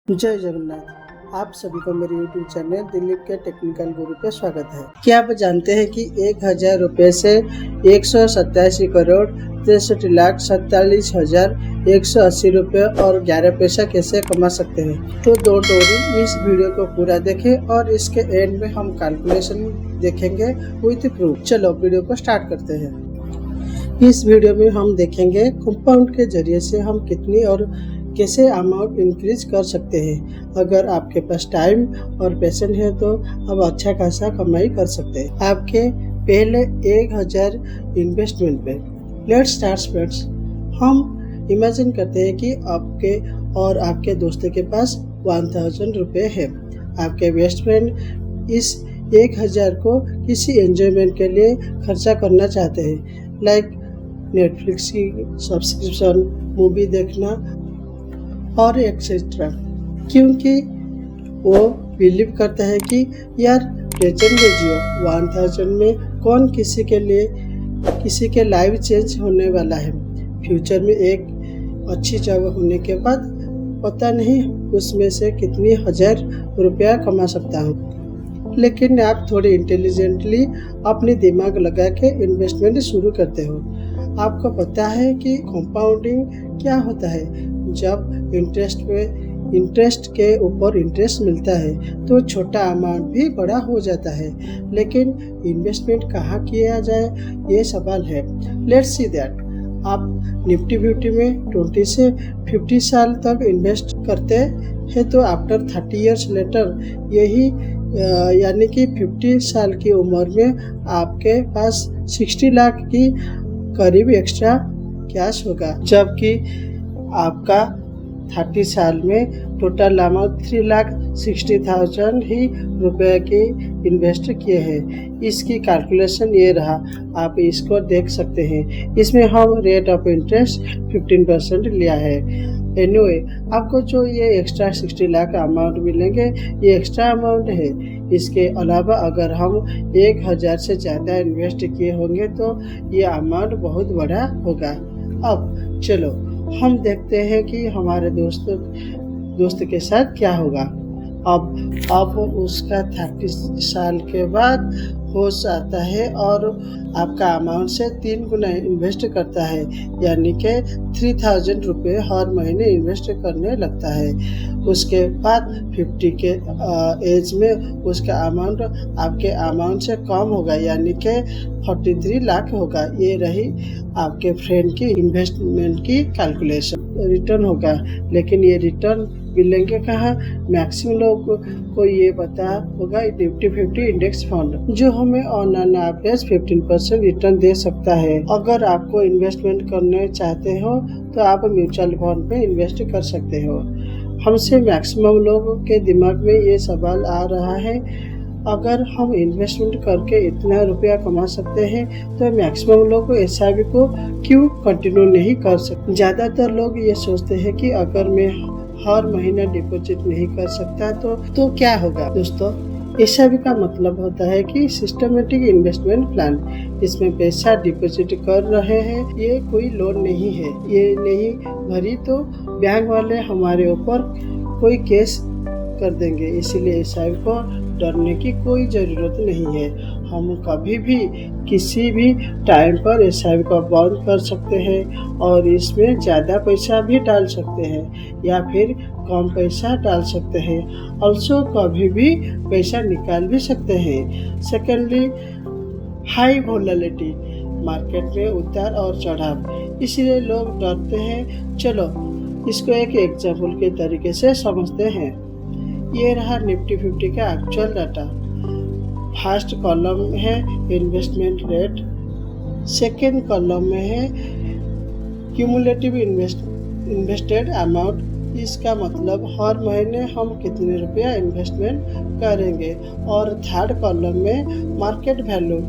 जय जगन्नाथ। आप सभी को मेरे YouTube चैनल दिलीप के टेक्निकल गुरु पे स्वागत है। क्या आप जानते हैं कि 1000 रुपये से 187,63,47,180 रुपये और 11 पैसा कैसे कमा सकते हैं? तो डोंट वरी, इस वीडियो को पूरा देखें और इसके एंड में हम कैलकुलेशन देखेंगे विथ प्रूफ। चलो वीडियो को स्टार्ट करते हैं। इस वीडियो में हम देखेंगे कंपाउंड के जरिए से हम कितनी और कैसे अमाउंट इंक्रीज कर सकते हैं। अगर आपके पास टाइम और पैशन है तो आप अच्छा खासा कमाई कर सकते हैं। आपके पहले 1000 इन्वेस्टमेंट पे लेट्स स्टार्ट फ्रेंड्स। हम इमेजिन करते हैं कि आपके और आपके दोस्तों के पास 1000 रुपये है। आपके बेस्ट फ्रेंड इस 1000 को किसी एंजॉयमेंट के लिए खर्चा करना चाहते हैं, लाइक नेटफ्लिक्स की सब्सक्रिप्शन, मूवी देखना और एक्सेट्रा, क्योंकि वो बिलीव करता है कि यार प्रेजेंट में जियो, 1000 में कौन किसी के लाइफ चेंज होने वाला है। फ्यूचर में एक अच्छी जॉब होने के बाद पता नहीं उसमें से कितनी 1000 रुपया कमा सकता हूँ। लेकिन आप थोड़ी इंटेलिजेंटली अपने दिमाग लगा के इन्वेस्टमेंट शुरू करते हो। आपको पता है कि कंपाउंडिंग क्या होता है। जब इंटरेस्ट के ऊपर इंटरेस्ट मिलता है तो छोटा अमाउंट भी बड़ा हो जाता है। लेकिन इन्वेस्टमेंट कहाँ किया जाए, ये सवाल है। Let's see that. आप निफ्टी ब्यूटी में 20 से 50 साल तक इन्वेस्ट करते हैं तो आफ्टर 30 ईयर्स लेटर यही यानी कि 50 साल की उम्र में आपके पास 60 लाख की करीब एक्स्ट्रा कैश होगा, जबकि आपका 30 साल में टोटल अमाउंट 3,60,000 ही रुपये की इन्वेस्ट किए हैं। इसकी कैलकुलेशन ये रहा, आप इसको देख सकते हैं। इसमें हम रेट ऑफ इंटरेस्ट 15% लिया है। एनीवे, आपको जो ये एक्स्ट्रा 60 लाख अमाउंट मिलेंगे ये एक्स्ट्रा अमाउंट है। इसके अलावा अगर हम 1000 से ज़्यादा इन्वेस्ट किए होंगे तो ये अमाउंट बहुत बड़ा होगा। अब चलो हम देखते हैं कि हमारे दोस्त के साथ क्या होगा। अब उसका 30 साल के बाद होश आता है और आपका अमाउंट से 3 गुना इन्वेस्ट करता है, यानी कि 3000 रुपये हर महीने इन्वेस्ट करने लगता है। उसके बाद 50 के एज में उसका अमाउंट आपके अमाउंट से कम होगा, यानी कि 43 लाख होगा। ये रही आपके फ्रेंड की इन्वेस्टमेंट की कैलकुलेशन। रिटर्न होगा, लेकिन ये रिटर्न मिलेंगे कहाँ? मैक्सिमम लोगों को ये पता होगा निफ्टी 50 इंडेक्स फंड, जो हमें ऑन एन एवरेज 15% रिटर्न दे सकता है। अगर आपको इन्वेस्टमेंट करने चाहते हो तो आप म्यूचुअल फंड में इन्वेस्ट कर सकते हो। हमसे मैक्सिमम लोगों के दिमाग में ये सवाल आ रहा है, अगर हम इन्वेस्टमेंट करके इतना रुपया कमा सकते हैं तो मैक्सिमम लोग एसआईपी को क्यों कंटिन्यू नहीं कर सकते। ज़्यादातर लोग ये सोचते हैं कि अगर मैं हर महीना डिपॉजिट नहीं कर सकता तो क्या होगा। दोस्तों, एसआईपी का मतलब होता है कि सिस्टमेटिक इन्वेस्टमेंट प्लान। इसमें पैसा डिपॉजिट कर रहे हैं, ये कोई लोन नहीं है। ये नहीं भरी तो बैंक वाले हमारे ऊपर कोई केस कर देंगे। इसीलिए एसआईपी को डरने की कोई ज़रूरत नहीं है। हम कभी भी किसी भी टाइम पर एसआईपी को बंद कर सकते हैं और इसमें ज़्यादा पैसा भी डाल सकते हैं या फिर कम पैसा डाल सकते हैं। ऑल्सो कभी भी पैसा निकाल भी सकते हैं। सेकेंडली, हाई वोलेटिलिटी, मार्केट में उतार और चढ़ाव, इसलिए लोग डरते हैं। चलो इसको एक एग्जाम्पल के तरीके से समझते हैं। ये रहा निफ्टी 50 का एक्चुअल डाटा। फर्स्ट कॉलम है इन्वेस्टमेंट रेट, सेकेंड कॉलम में है क्यूमुलेटिव इन्वेस्टेड अमाउंट। इसका मतलब हर महीने हम कितने रुपया इन्वेस्टमेंट करेंगे। और थर्ड कॉलम में मार्केट वैल्यू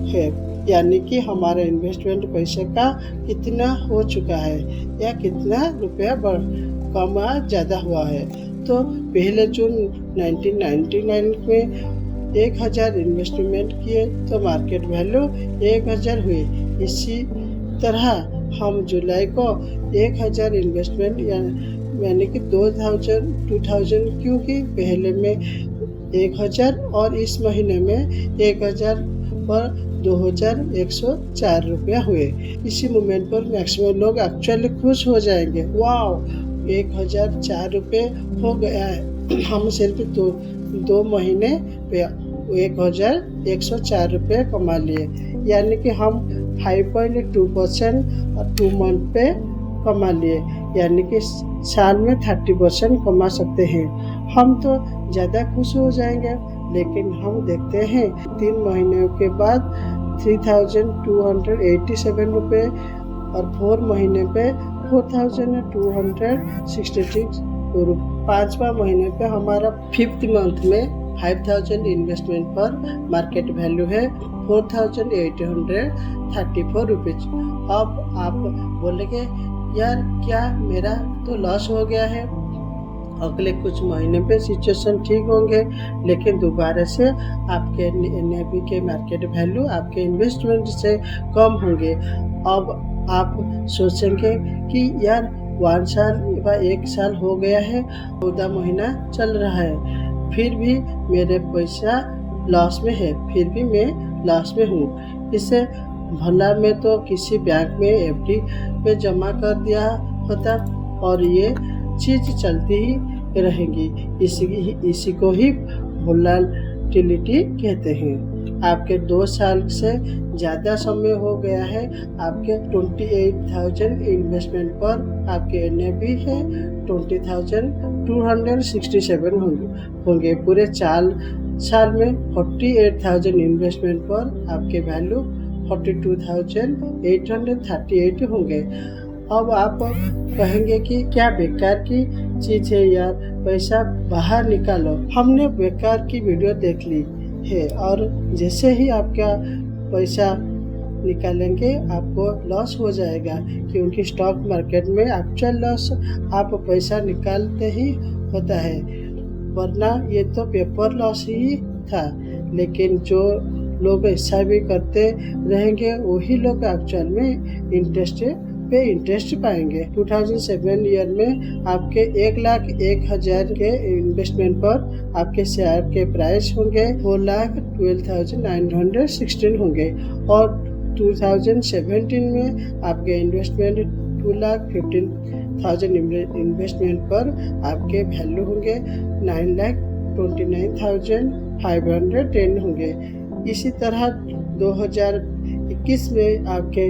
है, यानी कि हमारा इन्वेस्टमेंट पैसे का कितना हो चुका है या कितना रुपया कमा ज़्यादा हुआ है। तो पहले जून 1999 में 1000 इन्वेस्टमेंट किए तो मार्केट वैल्यू 1000 हुई। इसी तरह हम जुलाई को 1000 इन्वेस्टमेंट यानी कि 2000 क्योंकि पहले में 1000 और इस महीने में 1000 पर 2104 रुपया हुए। इसी मोमेंट पर मैक्सिमम लोग एक्चुअली खुश हो जाएंगे। वाओ, 1004 रुपये हो गया है। हम सिर्फ दो महीने पे 1104 रुपये कमा लिए, यानी कि हम 5.2% और 2 मंथ पे कमा लिए, यानी कि साल में 30% कमा सकते हैं। हम तो ज़्यादा खुश हो जाएंगे, लेकिन हम देखते हैं 3 महीने के बाद 3287 रुपये और 4 महीने पे 4266 रुपये। 5वां महीने पे हमारा 5th मंथ में 5000 इन्वेस्टमेंट पर मार्केट वैल्यू है 4834 रुपीज। अब आप बोलेंगे यार क्या मेरा तो लॉस हो गया है, अगले कुछ महीने पे सिचुएशन ठीक होंगे, लेकिन दोबारा से आपके NAV के मार्केट वैल्यू आपके इन्वेस्टमेंट से कम होंगे। अब आप सोचेंगे कि यार 1 साल या 1 साल हो गया है, 14 महीना चल रहा है, फिर भी मेरे पैसा लॉस में है, फिर भी मैं लॉस में हूँ। इससे भला मैं तो किसी बैंक में FD में जमा कर दिया होता और ये चीज़ चलती ही रहेंगी। इसी को ही वोलेटिलिटी कहते हैं। आपके 2 साल से ज़्यादा समय हो गया है, आपके 28,000 इन्वेस्टमेंट पर आपके NAV है 20,267 होंगे। पूरे 4 साल में 48,000 इन्वेस्टमेंट पर आपके वैल्यू 42,838 होंगे। अब आप कहेंगे कि क्या बेकार की चीज़ है यार, पैसा बाहर निकालो। हमने बेकार की वीडियो देख ली है और जैसे ही आपका पैसा निकालेंगे आपको लॉस हो जाएगा, क्योंकि स्टॉक मार्केट में एक्चुअल लॉस आप पैसा निकालते ही होता है, वरना ये तो पेपर लॉस ही था। लेकिन जो लोग ऐसा भी करते रहेंगे वही लोग एक्चुअल में इंटरेस्ट पाएंगे। 2007 ईयर में आपके 1,01,000 के इन्वेस्टमेंट पर आपके शेयर के प्राइस होंगे 4,12,916 होंगे और 2017 में आपके इन्वेस्टमेंट 2,15,000 इन्वेस्टमेंट पर आपके वैल्यू होंगे 9,29,510 होंगे। इसी तरह 2021 में आपके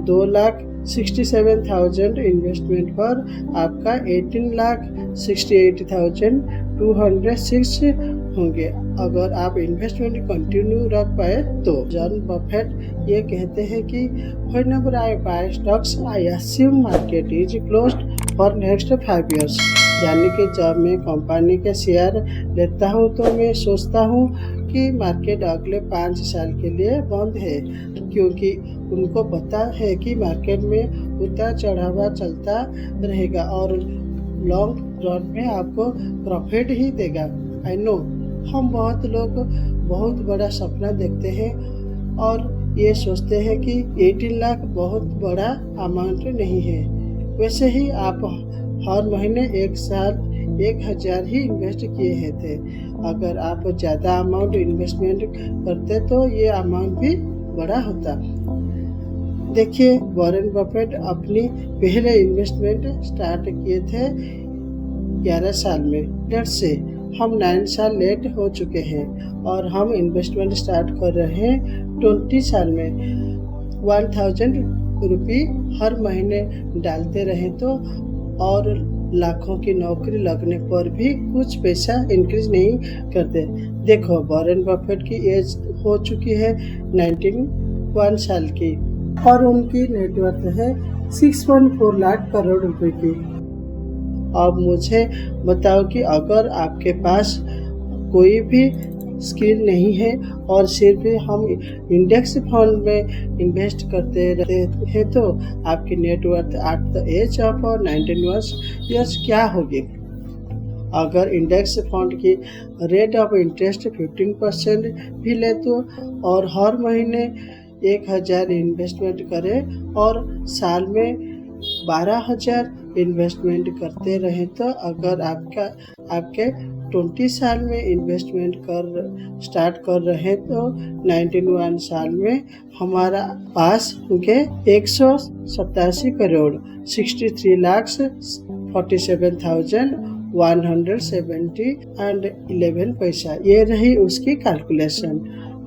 2,67,000 इन्वेस्टमेंट पर आपका 18,68,206 होंगे। अगर आप इन्वेस्टमेंट कंटिन्यू रख पाए तो। जॉन बफेट ये कहते हैं कि whenever I buy stocks, I assume market is closed for next 5 years। यानी कि जब मैं कंपनी के शेयर लेता हूँ तो मैं सोचता हूँ कि मार्केट अगले 5 साल के लिए बंद है, क्योंकि उनको पता है कि मार्केट में उतार चढ़ावा चलता रहेगा और लॉन्ग रन में आपको प्रॉफिट ही देगा। आई नो हम बहुत लोग बहुत बड़ा सपना देखते हैं और ये सोचते हैं कि 18 लाख बहुत बड़ा अमाउंट नहीं है। वैसे ही आप हर महीने 1 साल 1,000 ही इन्वेस्ट किए थे। अगर आप ज़्यादा अमाउंट इन्वेस्टमेंट करते तो ये अमाउंट भी बड़ा होता। देखिए वॉरेन बफेट अपनी पहले इन्वेस्टमेंट स्टार्ट किए थे 11 साल में। लेट्स से हम 9 साल लेट हो चुके हैं और हम इन्वेस्टमेंट स्टार्ट कर रहे हैं 20 साल में। 1,000 रुपये हर महीने डालते रहे तो और लाखों की नौकरी लगने पर भी कुछ पैसा इंक्रीज नहीं करते। देखो वॉरेन बफेट की एज हो चुकी है 91 साल की और उनकी नेटवर्थ है 6.4 लाख करोड़ रुपए की। अब मुझे बताओ कि अगर आपके पास कोई भी स्किल नहीं है और सिर्फ हम इंडेक्स फंड में इन्वेस्ट करते रहते हैं तो आपकी net worth at the age of 91 years क्या होगी। अगर इंडेक्स फंड की रेट ऑफ इंटरेस्ट 15% भी ले तो और हर महीने 1,000 इन्वेस्टमेंट करें और साल में 12,000 इन्वेस्टमेंट करते रहें तो अगर आपके 20 साल में इन्वेस्टमेंट स्टार्ट कर रहे तो 91 साल में हमारा पास होंगे 187 करोड़ 63,47,170 पैसा। ये रही उसकी कैलकुलेशन।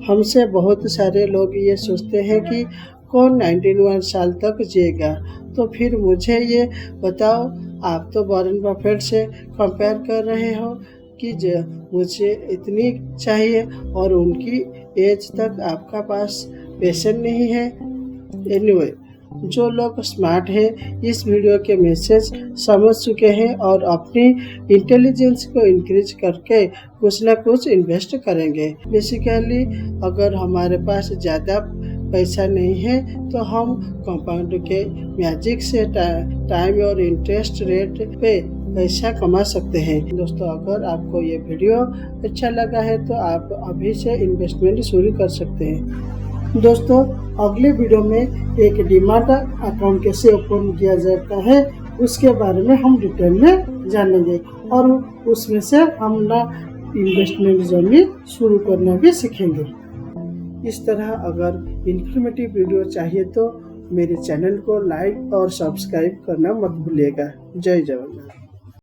हमसे बहुत सारे लोग ये सोचते हैं कि कौन 91 साल तक जिएगा। तो फिर मुझे ये बताओ, आप तो वॉरेन बफेट से कंपेयर कर रहे हो कि मुझे इतनी चाहिए और उनकी एज तक आपका पास पैसे नहीं है। एनीवे, जो लोग स्मार्ट है इस वीडियो के मैसेज समझ चुके हैं और अपनी इंटेलिजेंस को इंक्रीज करके कुछ ना कुछ इन्वेस्ट करेंगे। बेसिकली अगर हमारे पास ज़्यादा पैसा नहीं है तो हम कंपाउंड के मैजिक से टाइम और इंटरेस्ट रेट पे पैसा कमा सकते हैं। दोस्तों, अगर आपको ये वीडियो अच्छा लगा है तो आप अभी से इन्वेस्टमेंट शुरू कर सकते हैं। दोस्तों, अगले वीडियो में एक डीमैट अकाउंट कैसे ओपन किया जाता है उसके बारे में हम डिटेल में जानेंगे और उसमें से हम ना इन्वेस्टमेंट जर्नी शुरू करना भी सीखेंगे। इस तरह अगर इन्फॉर्मेटिव वीडियो चाहिए तो मेरे चैनल को लाइक और सब्सक्राइब करना मत भूलिएगा। जय जवान।